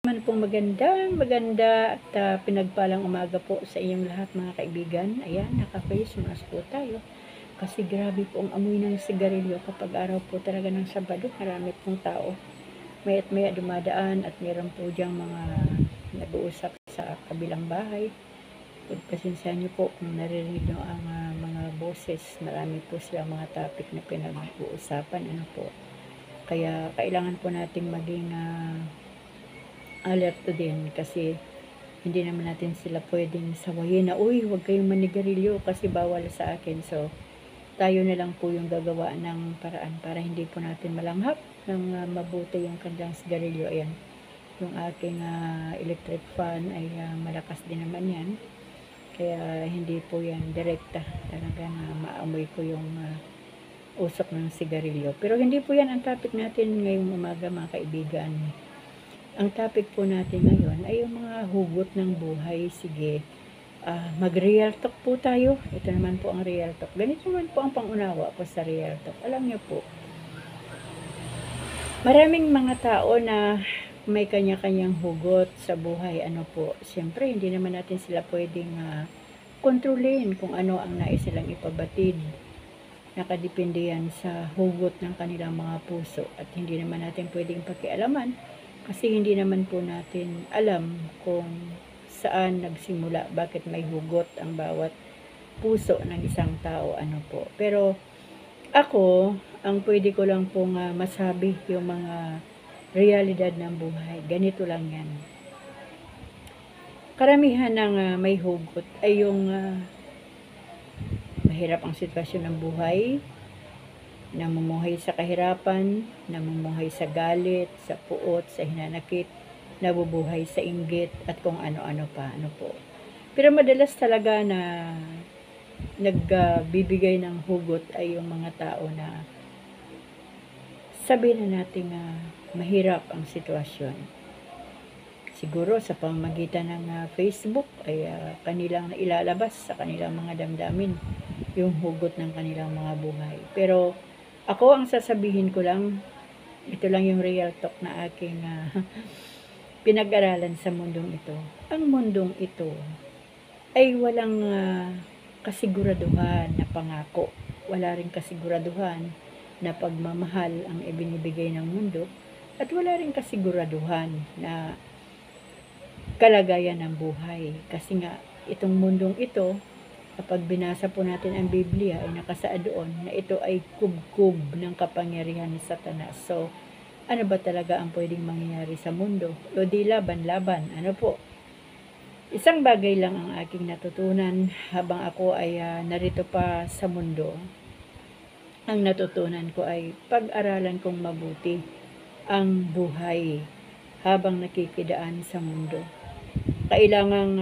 Man pong maganda at pinagpalang umaga po sa inyong lahat mga kaibigan. Ayan, naka-face mask po tayo. Kasi grabe po ang amoy ng sigarilyo kapag araw po talaga ng Sabado. Marami pong tao. Maya't maya dumadaan at meron po diyang mga nag-uusap sa kabilang bahay. Pagpasensyahan niyo po kung naririnig niyo ang mga boses. Marami po silang mga topic na pinag-uusapan. Ano po. Kaya kailangan po nating maging alerto din kasi hindi naman natin sila pwedeng sawayin na uy huwag kayong manigarilyo kasi bawal sa akin. So tayo na lang po yung gagawa ng paraan para hindi po natin malanghap ng mabuti yung kanilang sigarilyo. Ayan, yung aking electric fan ay malakas din naman yan, kaya hindi po yan direkta talaga na maamoy ko yung usok ng sigarilyo. Pero hindi po yan ang topic natin ngayong umaga mga kaibigan. Ang topic po natin ngayon ay yung mga hugot ng buhay. Sige, mag-real talk po tayo. Ito naman po ang real talk. Ganito naman po ang pangunawa ko sa real talk. Alam niyo po, maraming mga tao na may kanya-kanyang hugot sa buhay. Ano po, siyempre hindi naman natin sila pwedeng kontrolin kung ano ang nais silang ipabatid. Nakadepende yan sa hugot ng kanilang mga puso at hindi naman natin pwedeng pakialaman kasi hindi naman po natin alam kung saan nagsimula, bakit may hugot ang bawat puso ng isang tao. Ano po. Pero ako, ang pwede ko lang pong masabi yung mga realidad ng buhay. Ganito lang yan. Karamihan ng may hugot ay yung mahirap ang sitwasyon ng buhay, namumuhay sa kahirapan, namumuhay sa galit, sa puot, sa hinanakit, nabubuhay sa inggit, at kung ano-ano pa. Ano po. Pero madalas talaga na nagbibigay ng hugot ay yung mga tao na sabihin na natin mahirap ang sitwasyon. Siguro sa pamamagitan ng Facebook ay kanilang ilalabas sa kanilang mga damdamin yung hugot ng kanilang mga buhay. Pero ako ang sasabihin ko lang, ito lang yung real talk na aking pinag-aralan sa mundong ito. Ang mundong ito ay walang kasiguraduhan na pangako. Wala rin kasiguraduhan na pagmamahal ang ibinibigay ng mundo. At wala rin kasiguraduhan na kalagayan ng buhay. Kasi nga, itong mundong ito, kapag binasa po natin ang Biblia, ay nakasaad doon na ito ay kubkub ng kapangyarihan ni Satanas. So, ano ba talaga ang pwedeng mangyayari sa mundo? O di laban-laban. Ano po? Isang bagay lang ang aking natutunan habang ako ay narito pa sa mundo. Ang natutunan ko ay pag-aralan kong mabuti ang buhay habang nakikidaan sa mundo. Kailangang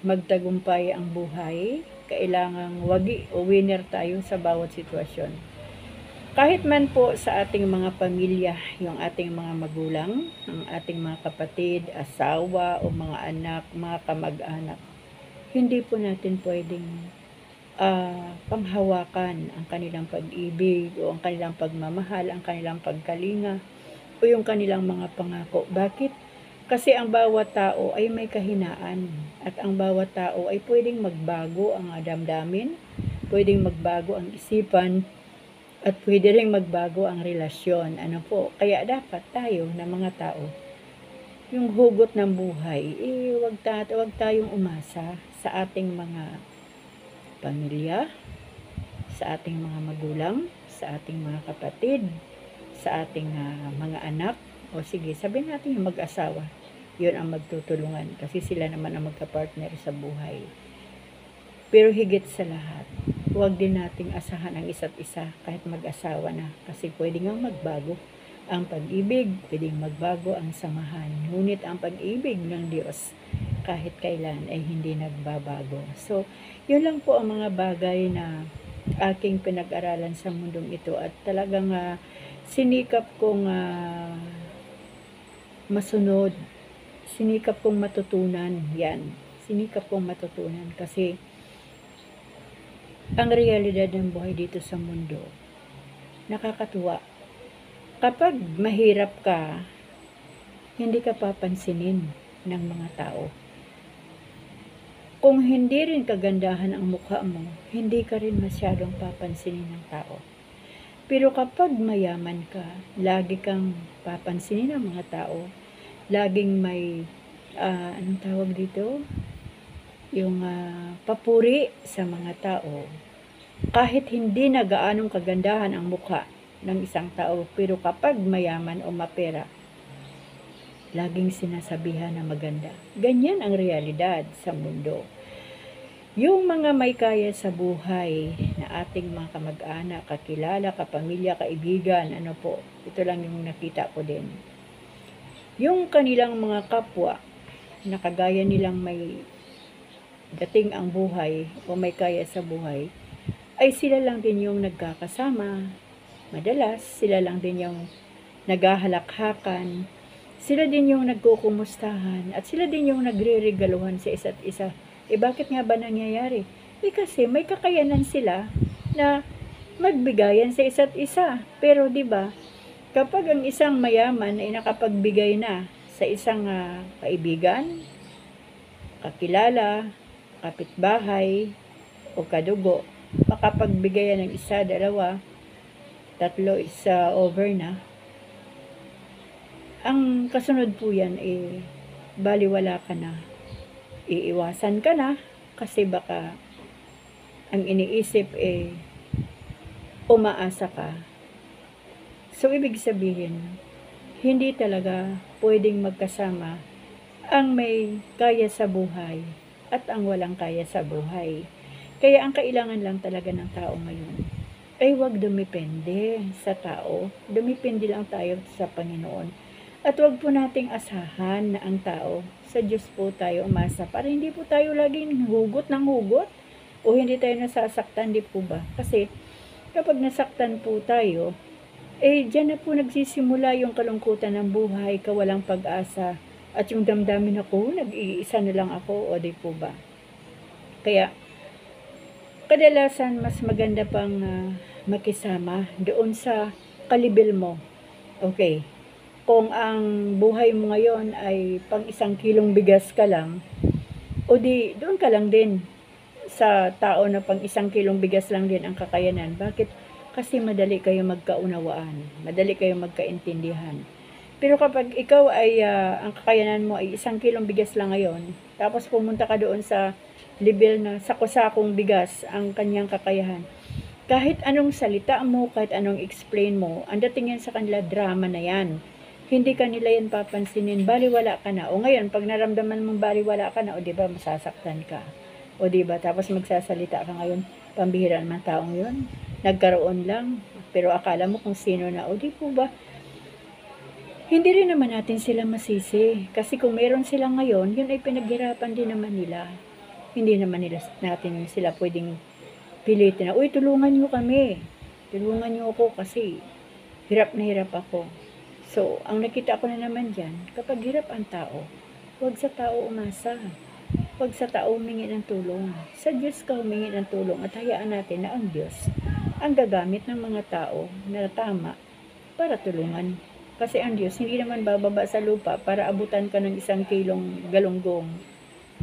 magtagumpay ang buhay, kailangang wagi o winner tayo sa bawat sitwasyon. Kahit man po sa ating mga pamilya, yung ating mga magulang, ang ating mga kapatid, asawa o mga anak, mga kamag-anak, hindi po natin pwedeng panghawakan ang kanilang pag-ibig o ang kanilang pagmamahal, ang kanilang pagkalinga o yung kanilang mga pangako. Bakit? Kasi ang bawat tao ay may kahinaan at ang bawat tao ay pwedeng magbago ang damdamin, pwedeng magbago ang isipan, at pwede rin magbago ang relasyon. Ano po? Kaya dapat tayo na mga tao, yung hugot ng buhay, wag tayong umasa sa ating mga pamilya, sa ating mga magulang, sa ating mga kapatid, sa ating mga anak, o sige, sabihin natin yung mag-asawa. Yun ang magtutulungan kasi sila naman ang magka-partner sa buhay. Pero higit sa lahat, huwag din nating asahan ang isa't isa kahit mag-asawa na. Kasi pwede nga magbago ang pag-ibig, pwedeng magbago ang samahan. Ngunit ang pag-ibig ng Diyos kahit kailan ay hindi nagbabago. So, yun lang po ang mga bagay na aking pinag-aralan sa mundong ito at talagang sinikap kong masunod, sinikap kong matutunan yan, sinikap kong matutunan kasi ang realidad ng buhay dito sa mundo nakakatuwa. Kapag mahirap ka, hindi ka papansinin ng mga tao. Kung hindi rin kagandahan ang mukha mo, hindi ka rin masyadong papansinin ng tao. Pero kapag mayaman ka, lagi kang papansinin ng mga tao, laging may, anong tawag dito? Yung papuri sa mga tao. Kahit hindi na gaanong kagandahan ang mukha ng isang tao, pero kapag mayaman o mapera, laging sinasabihan na maganda. Ganyan ang realidad sa mundo. Yung mga may kaya sa buhay na ating mga kamag-anak, kakilala, kapamilya, kaibigan, ano po, ito lang yung nakita ko din. Yung kanilang mga kapwa, na kagaya nilang may dating ang buhay o may kaya sa buhay, ay sila lang din yung nagkakasama. Madalas, sila lang din yung naghahalakhakan, sila din yung nagkukumustahan, at sila din yung nagre-regaluhan sa isa't isa. Bakit nga ba nangyayari? Kasi may kakayanan sila na magbigayan sa isa't isa. Pero 'di ba, kapag ang isang mayaman ay nakapagbigay na sa isang kaibigan, kakilala, kapitbahay, o kadugo, makapagbigayan ng isa, dalawa, tatlo, isa over na, ang kasunod po yan baliwala ka na. Iiwasan ka na kasi baka ang iniisip umaasa ka. So, ibig sabihin, hindi talaga pwedeng magkasama ang may kaya sa buhay at ang walang kaya sa buhay. Kaya ang kailangan lang talaga ng tao ngayon ay huwag dumipende sa tao. Dumipende lang tayo sa Panginoon. At huwag po nating asahan na ang tao, sa Diyos po tayo umasa para hindi po tayo laging hugot ng hugot o hindi tayo nasasaktan, di po ba? Kasi kapag nasaktan po tayo, dyan na po nagsisimula yung kalungkutan ng buhay, kawalang pag-asa, at yung damdamin ako, nag-iisa na lang ako, o di po ba? Kaya, kadalasan mas maganda pang makisama doon sa kalibil mo. Okay. Kung ang buhay mo ngayon ay pang 1 kilong bigas ka lang, o di doon ka lang din sa tao na pang 1 kilong bigas lang din ang kakayanan. Bakit? Kasi madali kayo magkaunawaan, madali kayo magkaintindihan. Pero kapag ikaw ay ang kakayanan mo ay 1 kilong bigas lang ngayon, tapos pumunta ka doon sa level na sako-sakong bigas ang kanyang kakayahan, kahit anong salita mo, kahit anong explain mo, ang dating yan sa kanila, drama na yan. Hindi ka nila yan papansinin, baliwala ka na. O ngayon, pag naramdaman mong baliwala ka na, o diba, masasaktan ka. O diba, tapos magsasalita ka ngayon, pambihira naman taong yun. Nagkaroon lang, pero akala mo kung sino na, o di po ba? Hindi rin naman natin sila masisi. Kasi kung meron sila ngayon, yun ay pinaghirapan din naman nila. Hindi naman natin sila pwedeng pilitin na, uy, tulungan nyo kami. Tulungan nyo ako kasi hirap na hirap ako. So, ang nakita ko na naman dyan, kapag hirap ang tao, huwag sa tao umasa. Huwag sa tao humingi ng tulong. Sa Diyos ka humingi ng tulong at hayaan natin na ang Diyos ang gagamit ng mga tao na tama para tulungan. Kasi ang Diyos hindi naman bababa sa lupa para abutan ka ng 1 kilong galunggong.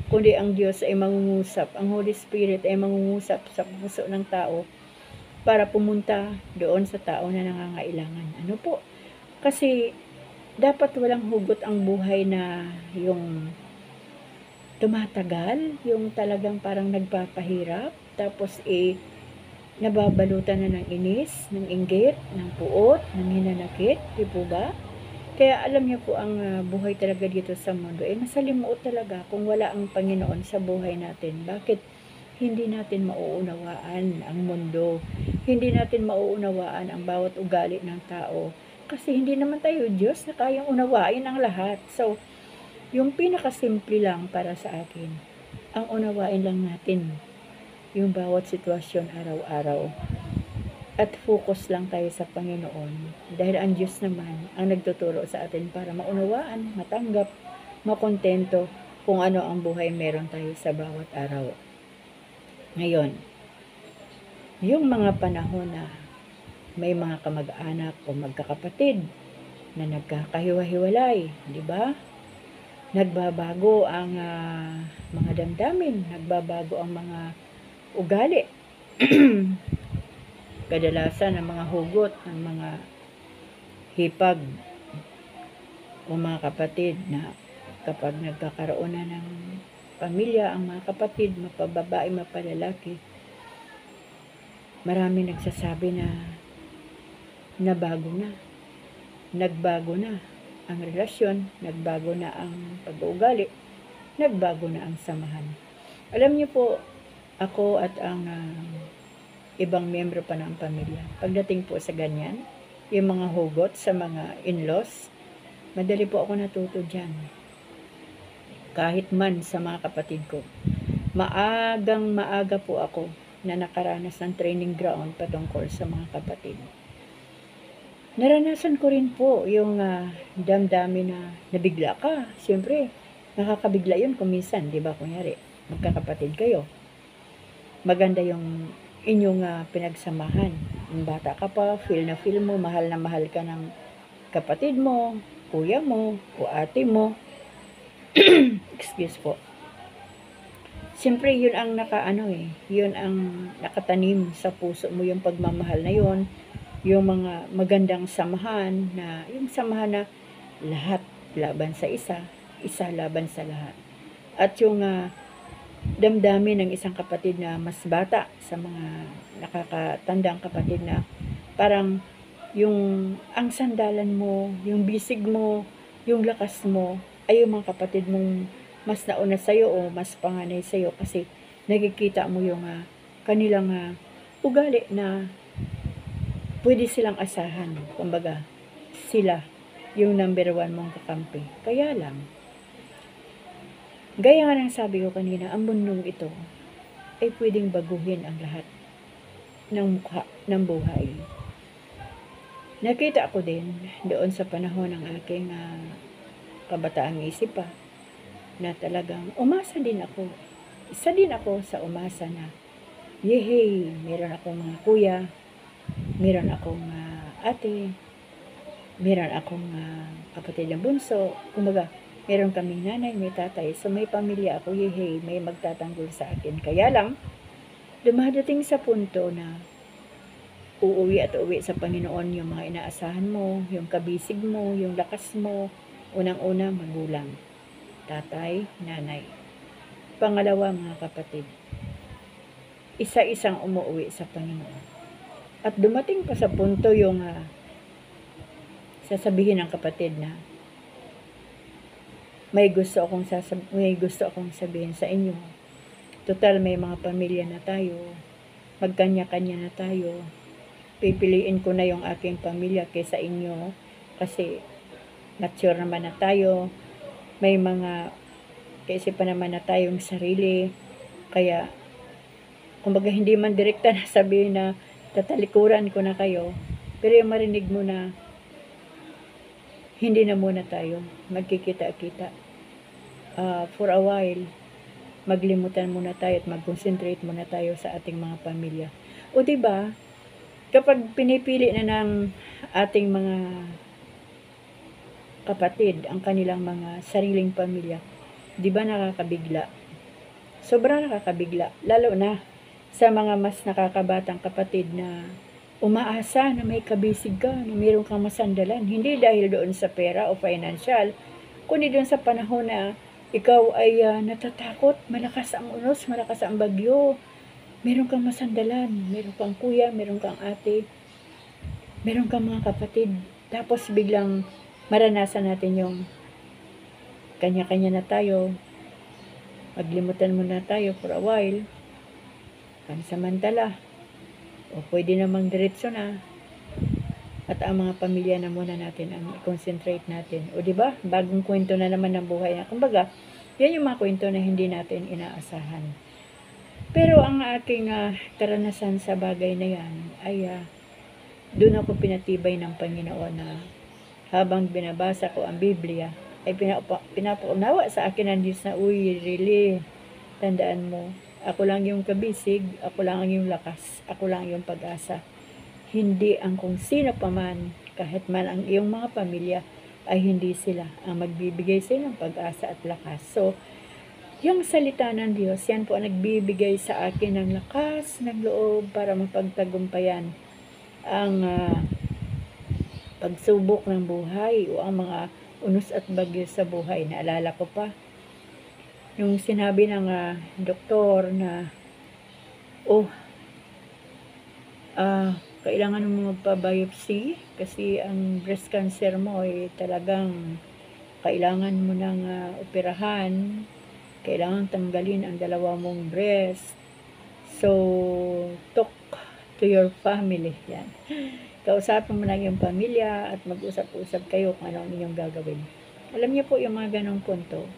Kundi ang Diyos ay mangungusap, ang Holy Spirit ay mangungusap sa puso ng tao para pumunta doon sa tao na nangangailangan. Ano po? Kasi dapat walang hugot ang buhay na yung tumatagal, yung talagang parang nagpapahirap, tapos nababalutan na ng inis, ng inggit, ng puot, ng hinanakit, di po ba? Kaya alam niyo po ang buhay talaga dito sa mundo, masalimuot talaga kung wala ang Panginoon sa buhay natin. Bakit? Hindi natin mauunawaan ang mundo. Hindi natin mauunawaan ang bawat ugali ng tao. Kasi hindi naman tayo Diyos na kayang unawain ang lahat. So, yung pinakasimple lang para sa akin, ang unawain lang natin yung bawat sitwasyon araw-araw. At focus lang tayo sa Panginoon. Dahil ang Diyos naman ang nagtuturo sa atin para maunawaan, matanggap, makontento kung ano ang buhay meron tayo sa bawat araw. Ngayon, yung mga panahon na may mga kamag-anak o magkakapatid na nagkakahiwa-hiwalay, di ba? Nagbabago ang mga damdamin, nagbabago ang mga ugali. Kadalasan ang mga hugot ng mga hipag o mga kapatid na kapag nagkakaroon na ng pamilya ang mga kapatid, mapababae, mapalalaki, marami nagsasabi na nagbago na ang relasyon, nagbago na ang pag-uugali, nagbago na ang samahan. Alam niyo po, ako at ang ibang miyembro pa ng pamilya, pagdating po sa ganyan, yung mga hugot sa mga in-laws, madali po ako natuto dyan. Kahit man sa mga kapatid ko, maaga po ako na nakaranas ng training ground patungkol sa mga kapatid. Naranasan ko rin po yung damdamin na nabigla ka. Siyempre, nakakabigla yun kung minsan, di ba? Kunyari, magkakapatid kayo. Maganda yung inyong pinagsamahan. Yung bata ka pa, feel na mahal ka ng kapatid mo, kuya mo, o ate mo. Excuse po. Siyempre, yun ang yun ang nakatanim sa puso mo, yung pagmamahal na yun, yung mga magandang samahan na, yung samahan na lahat laban sa isa, isa laban sa lahat. At yung damdamin ng isang kapatid na mas bata sa mga nakakatandang kapatid na parang yung ang sandalan mo, yung bisig mo, yung lakas mo, ay yung mga kapatid mong mas nauna sa'yo o mas panganay sa'yo kasi nakikita mo yung kanilang ugali na pwede silang asahan. Kumbaga, sila yung number 1 mong kakampi. Kaya lang, gaya nga ng sabi ko kanina, ang mundong ito ay pwedeng baguhin ang lahat ng mukha ng buhay. Nakita ko din doon sa panahon ng aking kabataang isip na talagang umasa din ako. Isa din ako sa umasa na, yehey, meron akong mga kuya, meron akong ate, meron akong kapatid ng bunso. Kumbaga, meron kaming nanay, may tatay. So, may pamilya ako, yehey, may magtatanggol sa akin. Kaya lang, dumadating sa punto na uuwi at uwi sa Panginoon yung mga inaasahan mo, yung kabisig mo, yung lakas mo, unang-una, magulang, tatay, nanay. Pangalawa, mga kapatid. Isa-isang umuwi sa Panginoon. At dumating pa sa punto yung sasabihin ng kapatid na may gusto akong sabihin sa inyo. Total, may mga pamilya na tayo. Magkanya-kanya na tayo. Pipiliin ko na yung aking pamilya kaysa inyo kasi mature naman na tayo. May mga kaisipan naman na tayong sarili. Kaya, kumbaga hindi man direkta na sabihin na tatalikuran ko na kayo. Pero yung marinig mo na hindi na muna tayo magkikita-kita. For a while, maglimutan muna tayo at mag-concentrate muna tayo sa ating mga pamilya. O diba, kapag pinipili na ng ating mga kapatid ang kanilang mga sariling pamilya, di ba nakakabigla? Sobrang nakakabigla, lalo na sa mga mas nakakabatang kapatid na umaasa na may kabisig ka, na mayroon kang masandalan. Hindi dahil doon sa pera o financial, kundi doon sa panahon na ikaw ay natatakot, malakas ang unos, malakas ang bagyo, meron kang masandalan, meron kang kuya, meron kang ate, meron kang mga kapatid. Tapos biglang maranasan natin yung kanya-kanya na tayo, maglimutan muna tayo for a while, pansamantala, o pwede namang diretso na, at ang mga pamilya na muna natin ang concentrate natin. O diba, bagong kwento na naman ng buhay na. Kumbaga, yan yung mga kwento na hindi natin inaasahan. Pero ang aking karanasan sa bagay na yan ay doon ako pinatibay ng Panginoon na habang binabasa ko ang Biblia ay pinapaunawa sa akin ng Diyos na, uy, really, tandaan mo, ako lang yung kabisig, ako lang yung lakas, ako lang yung pag-asa. Hindi ang kung sino pa man kahit man ang iyong mga pamilya ay hindi sila ang magbibigay sa ng pag-asa at lakas. So, yung salita ng Diyos, yan po ang nagbibigay sa akin ng lakas ng loob para mapagtagumpayan ang pagsubok ng buhay o ang mga unos at bagyo sa buhay. Naalala ko pa, yung sinabi ng doktor na, kailangan mo magpa-biopsy kasi ang breast cancer mo ay talagang kailangan mo ng operahan, kailangan tanggalin ang dalawa mong breast. So, talk to your family. Yan. Kausapin mo na yung pamilya at mag-usap-usap kayo kung ano ang inyong gagawin. Alam niyo po yung mga ganong punto.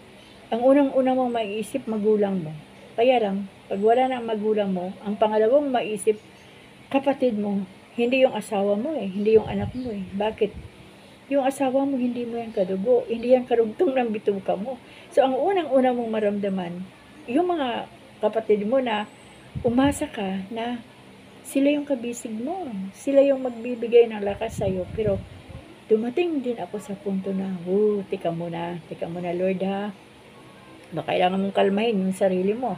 Ang unang-una mong maiisip, magulang mo. Kaya lang, pag wala na ang magulang mo, ang pangalawang maiisip, kapatid mo. Hindi yung asawa mo hindi yung anak mo Bakit? Yung asawa mo, hindi mo yan kadugo. Hindi yan karugtong ng bituka mo. So, ang unang-una mong maramdaman, yung mga kapatid mo na umasa ka na sila yung kabisig mo. Sila yung magbibigay ng lakas sa'yo. Pero, dumating din ako sa punto na, tika muna Lord ha. Baka kailangan mong kalmahin yung sarili mo.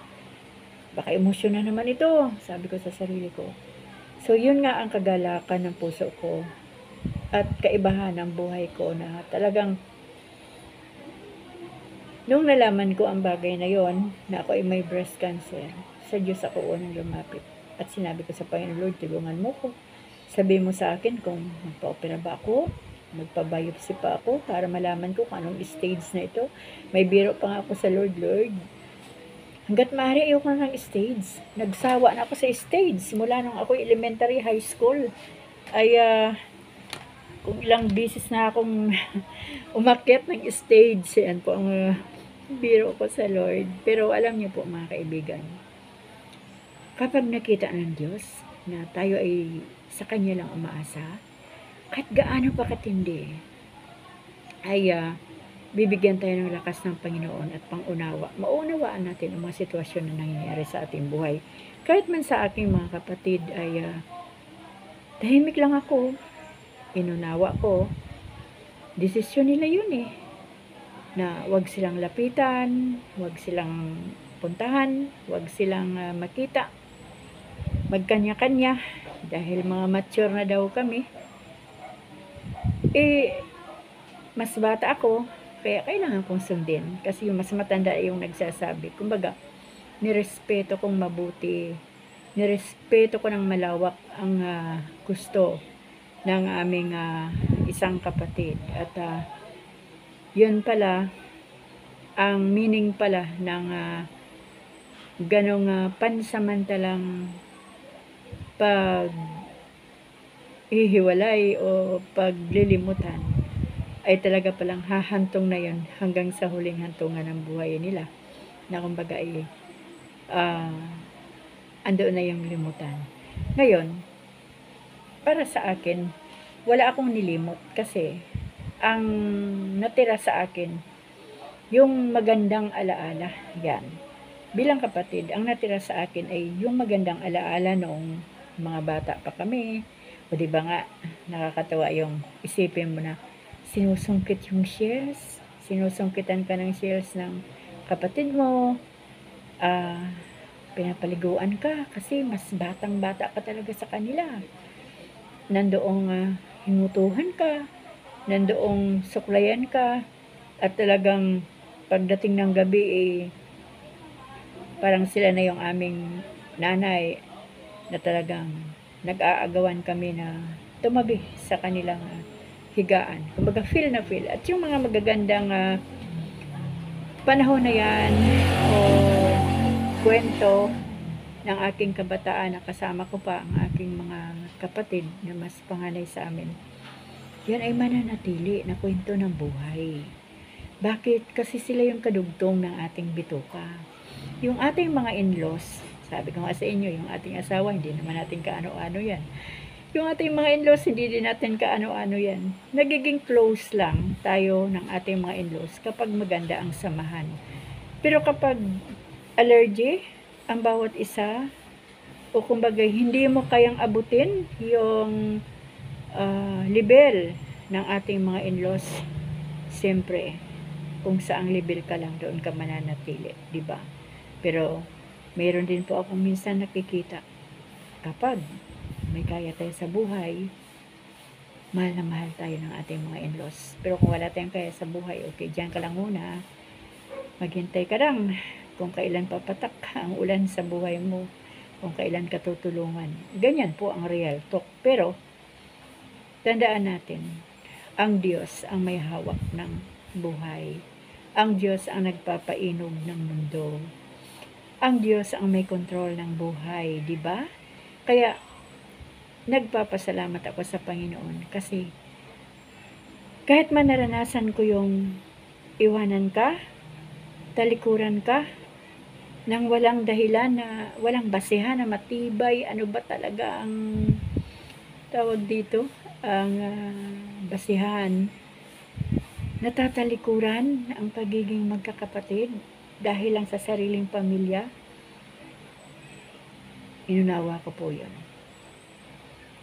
Baka emosyon na naman ito, sabi ko sa sarili ko. So, yun nga ang kagalakan ng puso ko at kaibahan ng buhay ko na talagang nung nalaman ko ang bagay na yon na ako ay may breast cancer, sa Diyos ako unang lumapit. At sinabi ko sa Panginoon, Lord, tulungan mo ko. Sabi mo sa akin kung magpa-opera ba ako, magpa-biopsy pa ako para malaman ko kung anong stage na ito. May biro pa nga ako sa Lord, hanggat maaari ayoko na ng stage. Nagsawa na ako sa stage. Simula nung ako elementary, high school, ay kung ilang bisis na akong umakyat ng stage. Yan po ang biro ko sa Lord. Pero alam niyo po mga kaibigan, kapag nakita ng Diyos na tayo ay sa Kanya lang umaasa, kahit gaano pa katindi, ay bibigyan tayo ng lakas ng Panginoon at pangunawa. Maunawaan natin ang mga sitwasyon na nangyayari sa ating buhay. Kahit man sa aking mga kapatid ay tahimik lang ako, inunawa ko, desisyon nila yun na wag silang lapitan, wag silang puntahan, wag silang makita, magkanya-kanya, dahil mga mature na daw kami. Mas bata ako, kaya kailangan kong sundin. Kasi yung mas matanda yung nagsasabi. Kumbaga, nirespeto kong mabuti. Nirespeto ko ng malawak ang gusto ng aming isang kapatid. At yun pala, ang meaning pala ng ganong pansamantalang pag hihiwalay o paglilimutan ay talaga palang hahantong na yun hanggang sa huling hantungan ng buhay nila, na kumbaga ay andoon na yung limutan. Ngayon, para sa akin, wala akong nilimot kasi ang natira sa akin yung magandang alaala. Yan, bilang kapatid, ang natira sa akin ay yung magandang alaala noong mga bata pa kami. O diba nga, nakakatawa yung isipin mo na sinusungkit yung shells, sinusungkitan ka ng shells ng kapatid mo, pinapaliguan ka kasi mas batang-bata ka talaga sa kanila. Nandoong himutuhan ka, nandoong suklayan ka, at talagang pagdating ng gabi parang sila na yung aming nanay na talagang nag-aagawan kami na tumabi sa kanilang higaan. Kumbaga feel na feel. At yung mga magagandang panahon na yan o kwento ng aking kabataan na kasama ko pa ang aking mga kapatid na mas panganay sa amin, yan ay mananatili na kwento ng buhay. Bakit? Kasi sila yung kadugtong ng ating bituka. Yung ating mga in-laws, sabi ko nga sa inyo, yung ating asawa, hindi naman natin kaano-ano yan. Yung ating mga in-laws, hindi din natin kaano-ano yan. Nagiging close lang tayo ng ating mga in-laws kapag maganda ang samahan. Pero kapag allergy ang bawat isa, o kumbaga hindi mo kayang abutin yung level ng ating mga in-laws, siyempre, kung saang level ka lang, doon ka mananatili, di ba? Pero, mayroon din po akong minsan nakikita, kapag may kaya tayo sa buhay, mahal na mahal tayo ng ating mga in-laws. Pero kung wala tayong kaya sa buhay, okay, diyan ka lang muna, maghintay ka lang kung kailan papatak ang ulan sa buhay mo, kung kailan ka tutulungan. Ganyan po ang real talk. Pero, tandaan natin, ang Diyos ang may hawak ng buhay. Ang Diyos ang nagpapainom ng mundo. Ang Diyos ang may kontrol ng buhay, di ba? Kaya, nagpapasalamat ako sa Panginoon kasi kahit man naranasan ko yung iwanan ka, talikuran ka, nang walang dahilan na, walang basehan na matibay, ano ba talaga ang tawag dito? Ang basehan. Natatalikuran ang pagiging magkakapatid dahil lang sa sariling pamilya. Inunawa ko po yun.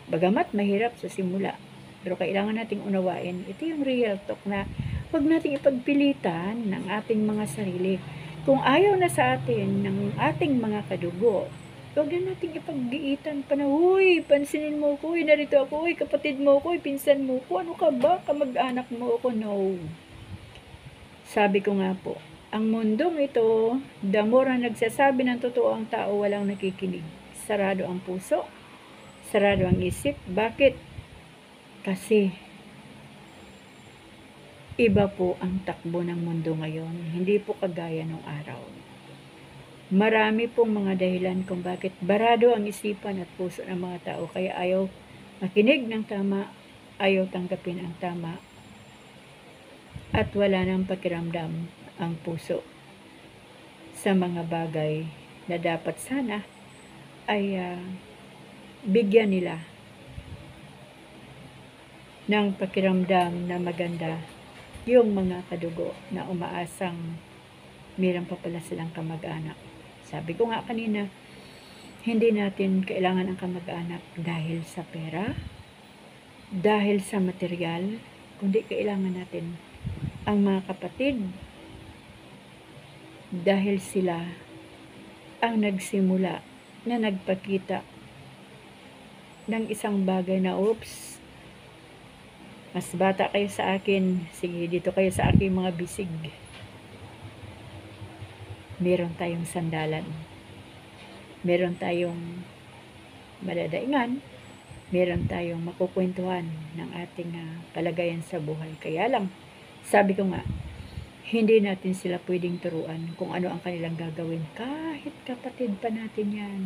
Bagamat mahirap sa simula, pero kailangan nating unawain. Ito yung real talk na huwag nating ipagpilitan ng ating mga sarili. Kung ayaw na sa atin ng ating mga kadugo, huwag na nating ipaggiitan pa na, huy, pansinin mo ko, narito ako, huy, kapatid mo ko, pinsan mo ko, ano ka ba, kamag-anak mo ko, no. Sabi ko nga po, ang mundong ito, the more na nagsasabi ng totoo ang tao, walang nakikinig. Sarado ang puso, sarado ang isip. Bakit? Kasi iba po ang takbo ng mundo ngayon. Hindi po kagaya nung araw. Marami pong mga dahilan kung bakit barado ang isipan at puso ng mga tao. Kaya ayaw makinig ng tama, ayaw tanggapin ang tama, at wala nang pakiramdam ang puso sa mga bagay na dapat sana ay bigyan nila ng pakiramdam na maganda yung mga kadugo na umaasang mayroon pa pala silang kamag-anak. Sabi ko nga kanina, hindi natin kailangan ang kamag-anak dahil sa pera, dahil sa material, kundi kailangan natin ang mga kapatid dahil sila ang nagsimula na nagpakita ng isang bagay na, oops, mas bata kayo sa akin, sige, dito kayo sa aking mga bisig. Meron tayong sandalan. Meron tayong madadaingan. Meron tayong makukwentuhan ng ating kalagayan sa buhay. Kaya lang, sabi ko nga, hindi natin sila pwedeng turuan kung ano ang kanilang gagawin. Kahit kapatid pa natin yan.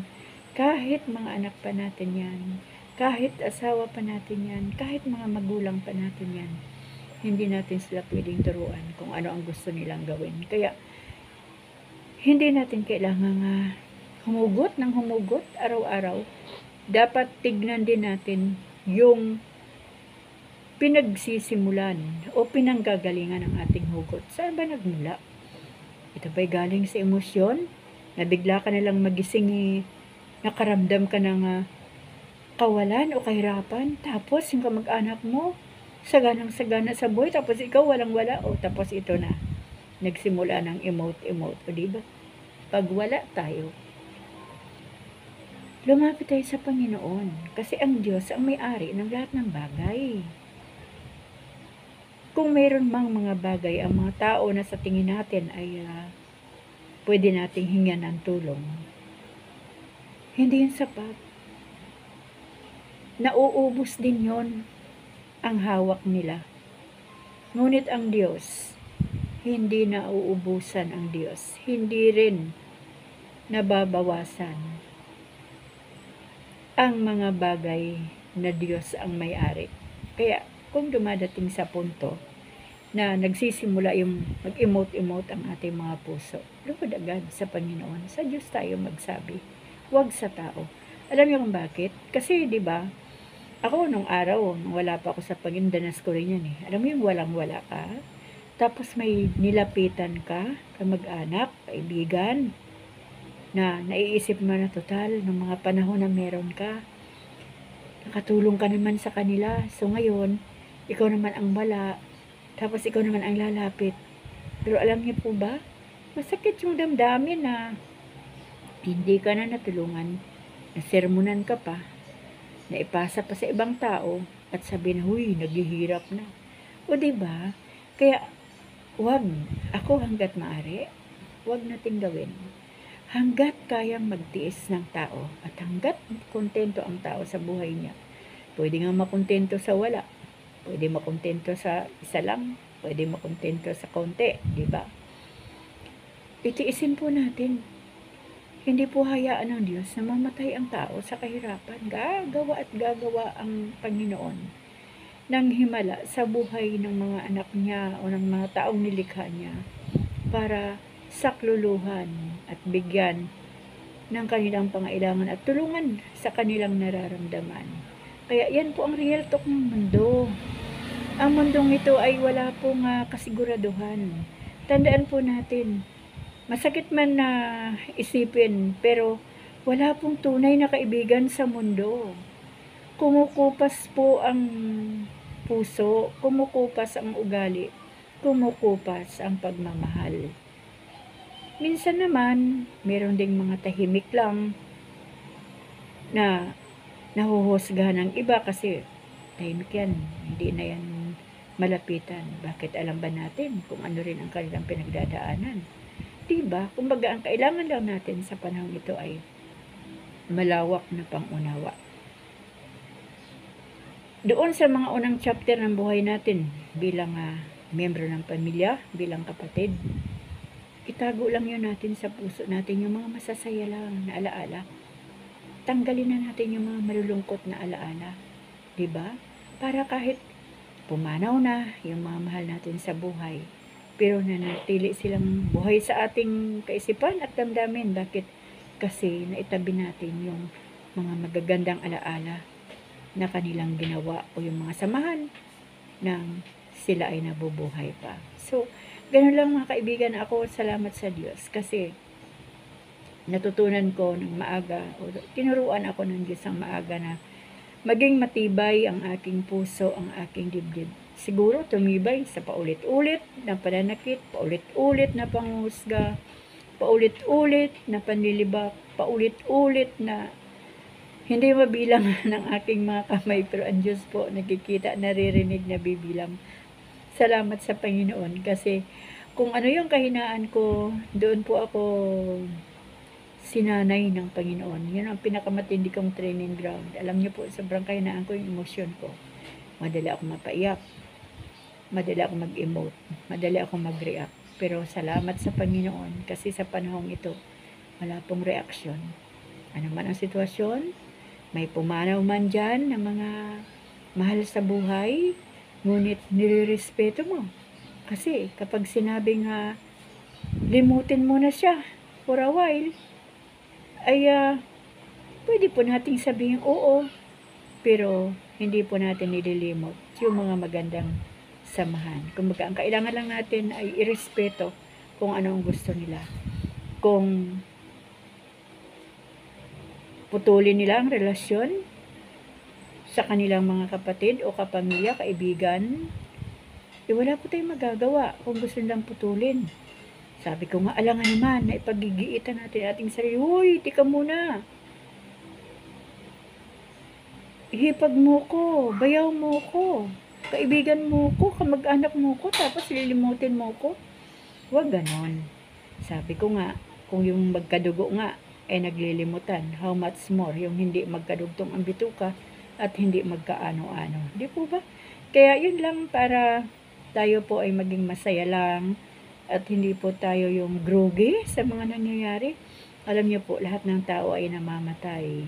Kahit mga anak pa natin yan. Kahit asawa pa natin yan, kahit mga magulang pa natin yan, hindi natin sila pwedeng turuan kung ano ang gusto nilang gawin. Kaya, hindi natin kailangan humugot ng humugot araw-araw. Dapat tignan din natin yung pinagsisimulan o pinanggagalingan ng ating hugot. Saan ba nagmula? Ito ba'y galing sa emosyon? Na bigla ka nalang magising, nakaramdam ka ng kawalan o kahirapan, tapos yung kamag-anak mo saganang-sagana sa buhay, tapos ikaw walang-wala, o tapos ito na nagsimula ng emote, o diba? Pag wala tayo, lumapit tayo sa Panginoon, kasi ang Diyos ang may-ari ng lahat ng bagay. Kung mayroon mang mga bagay ang mga tao na sa tingin natin ay pwede nating hingyan ng tulong, hindi yun sapat. Nauubos din yon ang hawak nila. Ngunit ang Diyos, hindi nauubusan ang Diyos. Hindi rin nababawasan ang mga bagay na Diyos ang may-ari. Kaya kung dumadating sa punto na nagsisimula yung mag-emote-emote ang ating mga puso, lubad agad sa Panginoon. Sa Diyos tayo magsabi, huwag sa tao. Alam niyo kung bakit? Kasi di ba, ako nung araw, nung wala pa ako sa Panginoon, danas ko rin yan eh. Alam mo yung walang-wala ka, tapos may nilapitan ka, kamag-anak, kaibigan, na naiisip mo na total, ng mga panahon na meron ka, nakatulong ka naman sa kanila. So ngayon, ikaw naman ang wala, tapos ikaw naman ang lalapit. Pero alam niyo po ba, masakit yung damdamin na hindi ka na natulungan, nasermonan ka pa, naipasa pa sa ibang tao, at sabihin, huy, naghihirap na. O diba? Kaya, wag, ako hanggat maaari, wag nating gawin. Hanggat kayang magtiis ng tao, at hanggat kontento ang tao sa buhay niya, pwede nga makontento sa wala, pwede makontento sa isa lang, pwede makontento sa konti, diba? Itiisin po natin. Hindi po hayaan ng Diyos na mamatay ang tao sa kahirapan. Gagawa at gagawa ang Panginoon ng himala sa buhay ng mga anak niya o ng mga taong nilikha niya para sakluluhan at bigyan ng kanilang pangailangan at tulungan sa kanilang nararamdaman. Kaya yan po ang real talk ng mundo. Ang mundong ito ay wala pong kasiguraduhan. Tandaan po natin, masakit man na isipin, pero wala pong tunay na kaibigan sa mundo. Kumukupas po ang puso, kumukupas ang ugali, kumukupas ang pagmamahal. Minsan naman, meron ding mga tahimik lang na nahuhusgahan ng iba kasi tahimik yan, hindi na yan malapitan. Bakit alam ba natin kung ano rin ang kanilang pinagdadaanan? Diba? Kumbaga, ang kailangan lang natin sa panahon ito ay malawak na pangunawa. Doon sa mga unang chapter ng buhay natin bilang miyembro ng pamilya, bilang kapatid, itago lang yun natin sa puso natin yung mga masasaya lang na alaala. Tanggalin na natin yung mga malulungkot na alaala. Diba? Para kahit pumanaw na yung mga mahal natin sa buhay, pero nanatili silang buhay sa ating kaisipan at damdamin. Bakit? Kasi naitabi natin yung mga magagandang alaala na kanilang ginawa o yung mga samahan nang sila ay nabubuhay pa. So, ganun lang mga kaibigan, ako salamat sa Diyos kasi natutunan ko ng maaga o tinuruan ako ng Diyos ang maaga na maging matibay ang aking puso, ang aking dibdib. Siguro tumibay sa paulit-ulit na pananakit, paulit-ulit na panghusga, paulit-ulit na panlilibak, paulit-ulit na hindi mabilang ng aking mga kamay, pero ang Diyos po nakikita, naririnig, nabibilang. Salamat sa Panginoon kasi kung ano yung kahinaan ko, doon po ako sinanay ng Panginoon. Yun ang pinakamatindi kong training ground. Alam niyo po, sobrang kahinaan ko yung emosyon ko. Madali ako mapaiyak, madali ako mag-emote, madali ako mag-react. Pero salamat sa Panginoon kasi sa panahong ito, wala pong reaksyon. Ano man ang sitwasyon, may pumanaw man dyan ng mga mahal sa buhay, ngunit nilirespeto mo. Kasi kapag sinabing limutin mo na siya for a while, ay pwede po nating sabihin oo, pero hindi po natin nililimot yung mga magandang samahan. Kumbaga, ang kailangan lang natin ay irespeto kung ano ang gusto nila. Kung putulin nila ang relasyon sa kanilang mga kapatid o kapamilya, kaibigan, wala po tayong magagawa kung gusto nilang putulin. Sabi ko nga, alangan naman na ipagigiitan natin ating sarili. Hoy, tika muna. Ihipag mo ko, bayaw mo ko, kaibigan mo ko, kamag-anak mo ko, tapos lilimutin mo ko. Huwag ganon. Sabi ko nga, kung yung magkadugo nga ay naglilimutan, how much more yung hindi magkadugtong ang bituka at hindi magkaano-ano. Di po ba? Kaya yun lang, para tayo po ay maging masaya lang at hindi po tayo yung groggy sa mga nangyayari. Alam niyo po, lahat ng tao ay namamatay.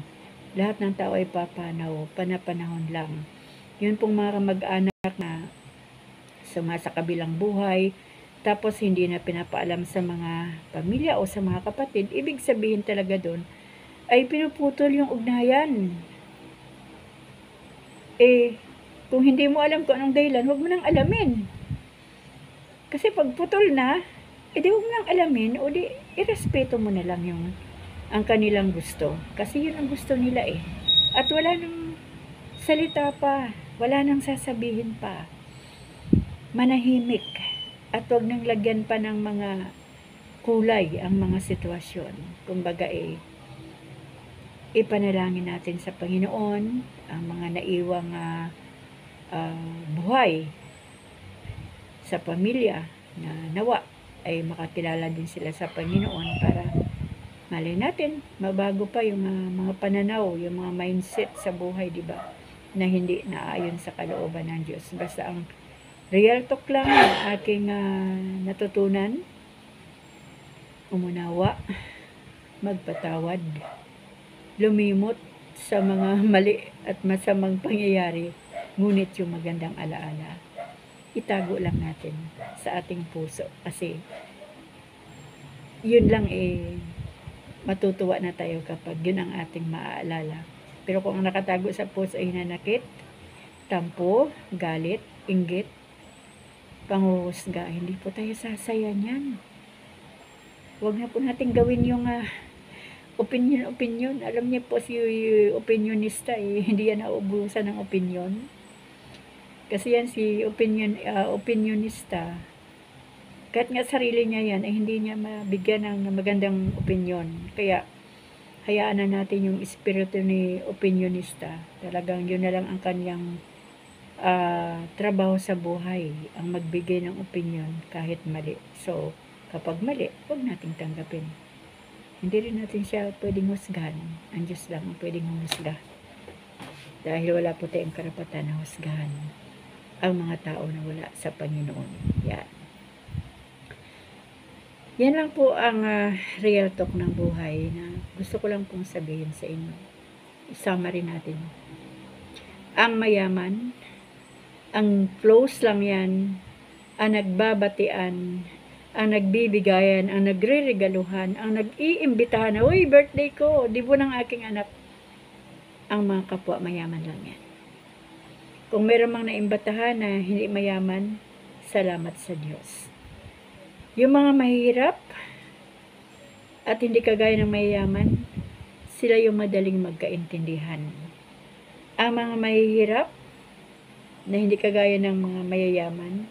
Lahat ng tao ay papanaw, panapanahon lang. Yun pong mga kamag-anak na sumasa kabilang buhay, tapos hindi na pinapaalam sa mga pamilya o sa mga kapatid, ibig sabihin talaga doon, ay pinuputol yung ugnayan. Kung hindi mo alam kung anong dahilan, huwag mo nang alamin. Kasi pag putol na, di huwag mo nang alamin, o di, irespeto mo na lang yung ang kanilang gusto. Kasi yun ang gusto nila At wala nang salita pa. Wala nang sasabihin pa. Manahimik. At huwag nang lagyan pa ng mga kulay ang mga sitwasyon. Kumbaga ipanalangin natin sa Panginoon ang mga naiwang buhay sa pamilya na nawa ay makakilala din sila sa Panginoon para malay natin mabago pa yung mga pananaw, yung mga mindset sa buhay, di ba? Na hindi naayon sa kalooban ng Diyos. Basta ang real talk lang ang aking natutunan, umunawa, magpatawad, lumimot sa mga mali at masamang pangyayari, ngunit yung magandang alaala, itago lang natin sa ating puso. Kasi yun lang matutuwa na tayo kapag yun ang ating maaalala. Pero kung ang nakatago sa puso ay nanakit, tampo, galit, inggit, panghuhusga, hindi po tayo sasaya niyan. Huwag na po natin gawin yung opinion. Alam niyo po si opinionista hindi yan naubusan ng opinion. Kasi yan si opinionista, kahit nga sarili niya yan, ay hindi niya mabigyan ng magandang opinion. Kaya, hayaan na natin yung espiritu ni opinionista. Talagang yun na lang ang kanyang trabaho sa buhay, ang magbigay ng opinion kahit mali. So, kapag mali, huwag nating tanggapin. Hindi rin natin siya pwedeng husgahan. Ang Diyos lang ang pwedeng husgahan. Dahil wala po tayong karapatan na husgahan ang mga tao na wala sa Panginoon. Yan lang po ang real talk ng buhay na gusto ko lang pong sabihin sa inyo. Summary natin. Ang mayaman, ang close lang yan, ang nagbabatian, ang nagbibigayan, ang nagre-regaluhan, ang nag-iimbitahan na, uy, birthday ko, di po ng aking anak. Ang mga kapwa mayaman lang yan. Kung meron mang naimbatahan na hindi mayaman, salamat sa Diyos. Yung mga mahirap at hindi kagaya ng mayayaman, sila yung madaling magkaintindihan. Ang mga mahihirap na hindi kagaya ng mga mayayaman,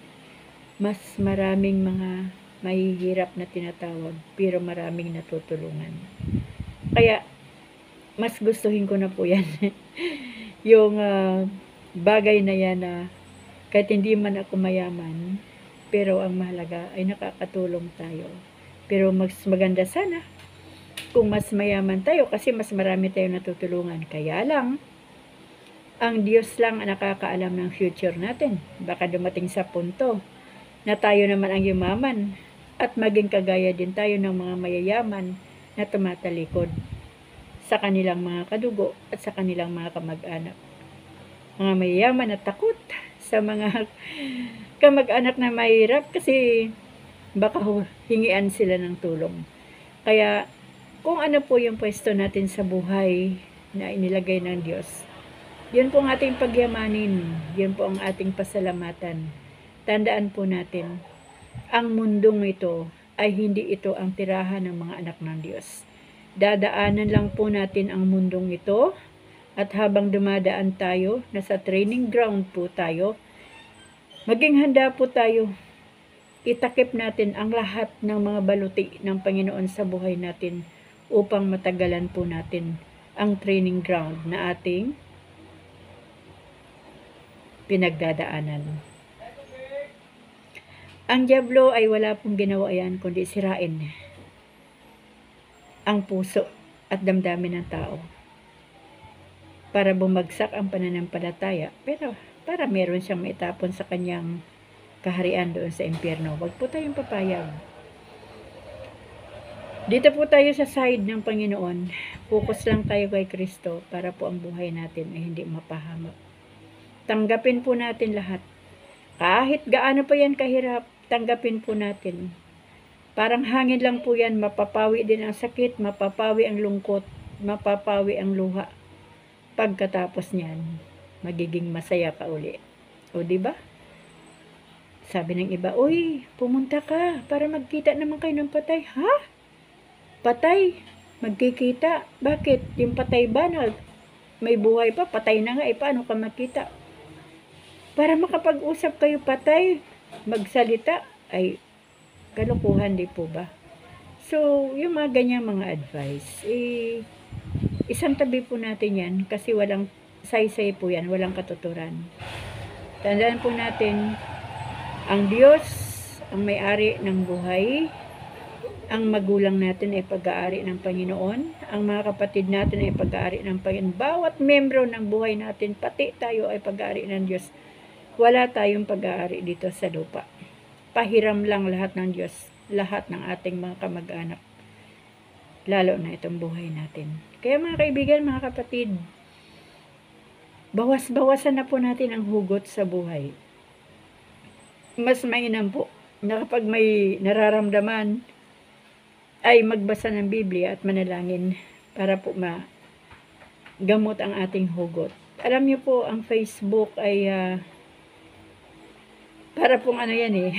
mas maraming mga mahihirap na tinatawag, pero maraming natutulungan. Kaya, mas gustuhin ko na po yan. Yung bagay na yan na kahit hindi man ako mayaman, pero ang mahalaga ay nakakatulong tayo. Pero mas maganda sana kung mas mayaman tayo kasi mas marami tayong natutulungan. Kaya lang, ang Diyos lang ang nakakaalam ng future natin. Baka dumating sa punto na tayo naman ang yumaman at maging kagaya din tayo ng mga mayayaman na tumatalikod sa kanilang mga kadugo at sa kanilang mga kamag-anak. Mga mayayaman na takot sa mga kamag-anak na mahirap kasi baka hingian sila ng tulong. Kaya kung ano po yung pwesto natin sa buhay na inilagay ng Diyos, yun po ang ating pagyamanin, yun po ang ating pasalamatan. Tandaan po natin, ang mundong ito ay hindi ito ang tirahan ng mga anak ng Diyos. Dadaanan lang po natin ang mundong ito at habang dumadaan tayo, nasa training ground po tayo, maging handa po tayo. Itakip natin ang lahat ng mga baluti ng Panginoon sa buhay natin upang matagalan po natin ang training ground na ating pinagdadaanan. Ang dyablo ay wala pong ginawa yan kundi sirain ang puso at damdamin ng tao para bumagsak ang pananampalataya, pero para meron siyang maitapon sa kanyang kaharian doon sa impyerno. Huwag po tayong papayag. Dito po tayo sa side ng Panginoon. Focus lang tayo kay Kristo para po ang buhay natin ay hindi mapahamak. Tanggapin po natin lahat. Kahit gaano pa yan kahirap, tanggapin po natin. Parang hangin lang po yan, mapapawi din ang sakit, mapapawi ang lungkot, mapapawi ang luha. Pagkatapos niyan, magiging masaya ka uli. O diba? Sabi ng iba, uy, pumunta ka para magkita naman kayo ng patay. Ha? Patay? Magkikita? Bakit? Yung patay ba na may buhay pa? Patay na nga, paano ka magkita? para makapag-usap kayo patay, magsalita, ay kalokohan di po ba? So, yung mga ganyang mga advice, isang tabi po natin yan kasi walang saysay po yan, walang katuturan. Tandaan po natin, ang Diyos ang may-ari ng buhay, ang magulang natin ay pag-aari ng Panginoon, ang mga kapatid natin ay pag-aari ng Panginoon, bawat membro ng buhay natin, pati tayo ay pag-aari ng Diyos. Wala tayong pag-aari dito sa lupa. Pahiram lang lahat ng Diyos, lahat ng ating mga kamag-anak, lalo na itong buhay natin. Kaya mga kaibigan, mga kapatid, bawas-bawasan na po natin ang hugot sa buhay. Mas mainam po na kapag may nararamdaman, ay magbasa ng Biblia at manalangin para po magamot ang ating hugot. Alam niyo po, ang Facebook ay para pong ano yan eh,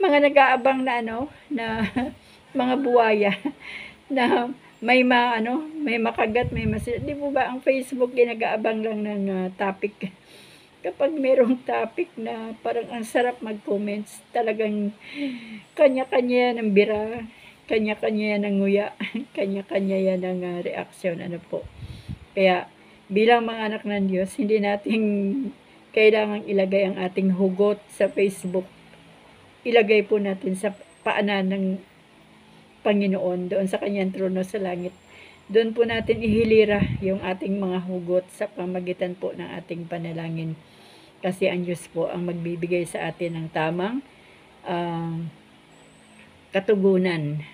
mga nag-aabang na na mga buwaya na may may makagat, may masira. Di po ba ang Facebook ginag-aabang lang ng topic? Kapag merong topic na parang ang sarap mag-comments, talagang kanya-kanya ng bira, kanya-kanya ng nguya, kanya-kanya yan ng reaksyon, po. Kaya, bilang mga anak ng Diyos, hindi natin kailangang ilagay ang ating hugot sa Facebook. Ilagay po natin sa paanan ng Panginoon, doon sa kanyang trono sa langit. Doon po natin ihilira yung ating mga hugot sa pamagitan po ng ating panalangin. Kasi ang Diyos po ang magbibigay sa atin ng tamang katugunan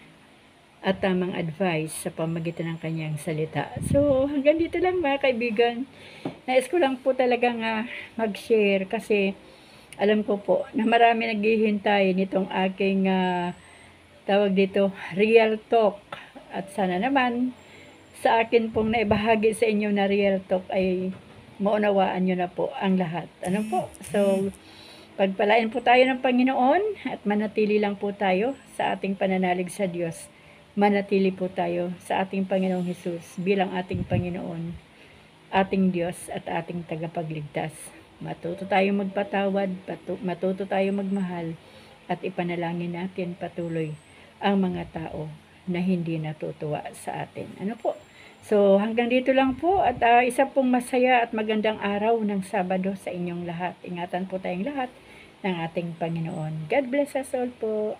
at tamang advice sa pamagitan ng kanyang salita. So, hanggang dito lang mga kaibigan. Nais ko lang po talagang mag-share kasi alam ko po na marami naghihintay nitong aking tawag dito, real talk. At sana naman sa akin pong naibahagi sa inyo na real talk ay maunawaan nyo na po ang lahat. Po? So, pagpalain po tayo ng Panginoon at manatili lang po tayo sa ating pananalig sa Diyos. Manatili po tayo sa ating Panginoong Hesus bilang ating Panginoon, ating Diyos at ating tagapagligtas. Matuto tayo magpatawad, matuto tayo magmahal, at ipanalangin natin patuloy ang mga tao na hindi natutuwa sa atin. Po? So, hanggang dito lang po at isa pong masaya at magandang araw ng Sabado sa inyong lahat. Ingatan po tayong lahat ng ating Panginoon. God bless us all po.